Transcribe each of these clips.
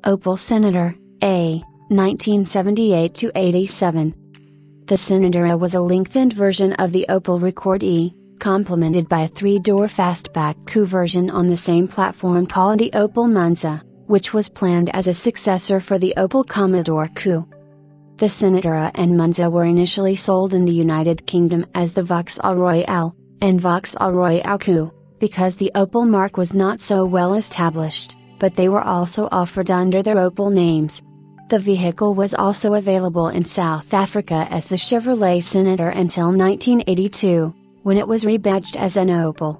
Opel Senator A, 1978–87. The Senator A was a lengthened version of the Opel Rekord E, complemented by a 3-door fastback coupe version on the same platform called the Opel Monza, which was planned as a successor for the Opel Commodore Coupe. The Senator A and Monza were initially sold in the United Kingdom as the Vauxhall Royale and Vauxhall Royale Coupe, because the Opel marque was not so well established, but they were also offered under their Opel names. The vehicle was also available in South Africa as the Chevrolet Senator until 1982, when it was rebadged as an Opel.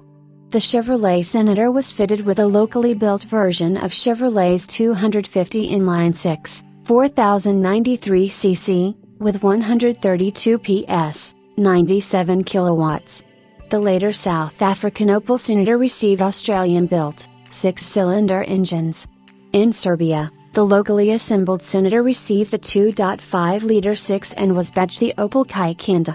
The Chevrolet Senator was fitted with a locally built version of Chevrolet's 250 inline-six, 4093 cc, with 132 PS, 97 kilowatts. The later South African Opel Senator received Australian-built, 6-cylinder engines. In Serbia, the locally assembled Senator received the 2.5-liter 6 and was badged the Opel Kajkanda.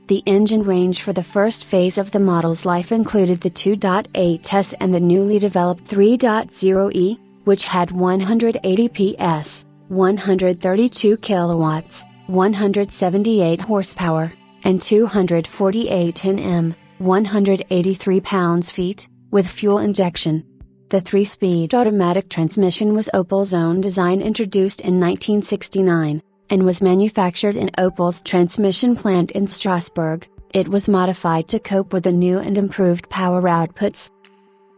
The engine range for the first phase of the model's life included the 2.8 S and the newly developed 3.0e, which had 180 PS, 132 kilowatts, 178 horsepower, and 248 Nm, 183 pounds-feet, with fuel injection. The 3-speed automatic transmission was Opel's own design, introduced in 1969, and was manufactured in Opel's transmission plant in Strasbourg. It was modified to cope with the new and improved power outputs.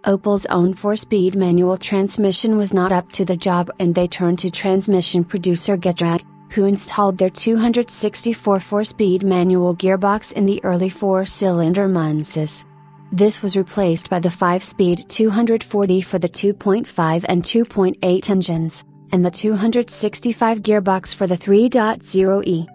Opel's own 4-speed manual transmission was not up to the job, and they turned to transmission producer Getrag, who installed their 264 4-speed manual gearbox in the early 4-cylinder Monzas. This was replaced by the 5-speed 240 for the 2.5 and 2.8 engines, and the 265 gearbox for the 3.0e.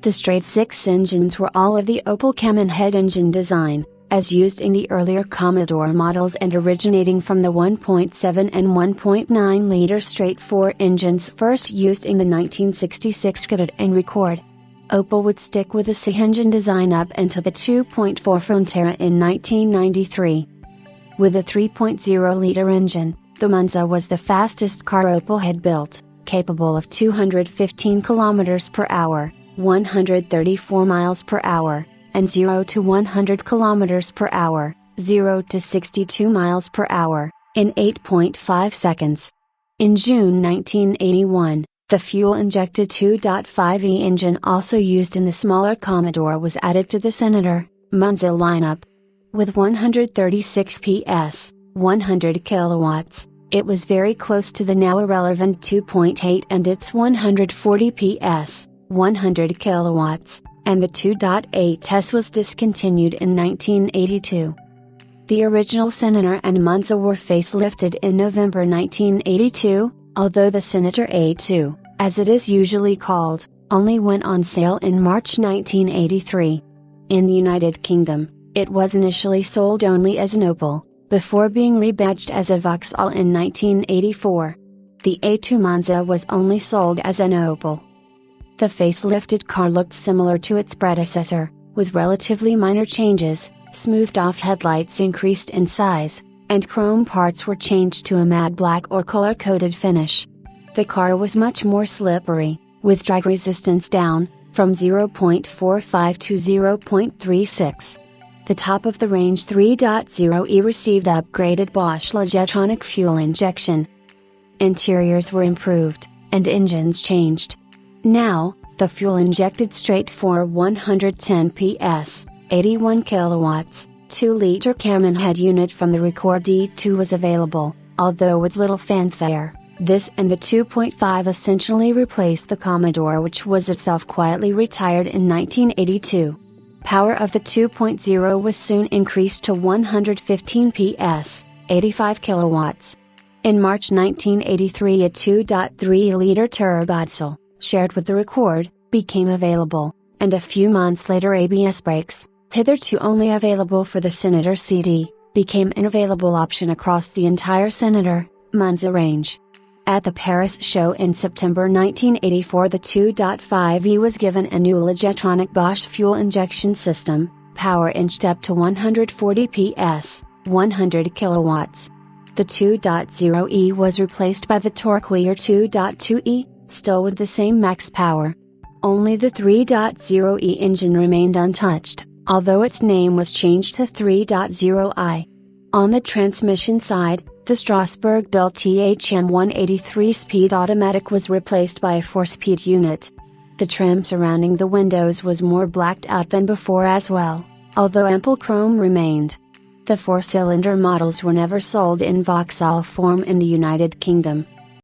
The straight 6 engines were all of the Opel Cam head engine design, as used in the earlier Commodore models and originating from the 1.7 and 1.9-liter straight 4 engines first used in the 1966 Rekord and Rekord. Opel would stick with the C-engine design up until the 2.4 Frontera in 1993. With a 3.0-liter engine, the Monza was the fastest car Opel had built, capable of 215 km per hour, 134 miles per hour, and 0 to 100 km per hour, 0 to 62 miles per hour, in 8.5 seconds. In June 1981, the fuel-injected 2.5e engine also used in the smaller Commodore was added to the Senator Monza lineup. With 136 PS, 100 kilowatts, it was very close to the now irrelevant 2.8 and its 140 PS, 100 kilowatts, and the 2.8 S was discontinued in 1982. The original Senator and Monza were facelifted in November 1982, although the Senator A2, as it is usually called, only went on sale in March 1983. In the United Kingdom, it was initially sold only as an Opel, before being rebadged as a Vauxhall in 1984. The A2 Monza was only sold as an Opel. The facelifted car looked similar to its predecessor, with relatively minor changes. Smoothed-off headlights increased in size, and chrome parts were changed to a matte black or color-coded finish. The car was much more slippery, with drag resistance down, from 0.45 to 0.36. The top-of-the-range 3.0e received upgraded Bosch Logitronic fuel injection. Interiors were improved, and engines changed. Now, the fuel-injected straight 4 110 PS, 81 kilowatts, 2-liter Cam head unit from the Rekord D2 was available, although with little fanfare. This and the 2.5 essentially replaced the Commodore, which was itself quietly retired in 1982. Power of the 2.0 was soon increased to 115 PS, 85 kilowatts. In March 1983, a 2.3-liter turbodiesel, shared with the Rekord, became available, and a few months later ABS brakes, hitherto only available for the Senator CD, became an available option across the entire Senator Monza range. At the Paris show in September 1984, the 2.5e was given a new Logitronic Bosch fuel injection system, power inched up to 140 PS, 100 kilowatts. The 2.0e was replaced by the Torqueer 2.2e, still with the same max power. Only the 3.0e engine remained untouched, although its name was changed to 3.0i. On the transmission side, the Strasbourg-built THM 183-speed automatic was replaced by a 4-speed unit. The trim surrounding the windows was more blacked out than before as well, although ample chrome remained. The 4-cylinder models were never sold in Vauxhall form in the United Kingdom.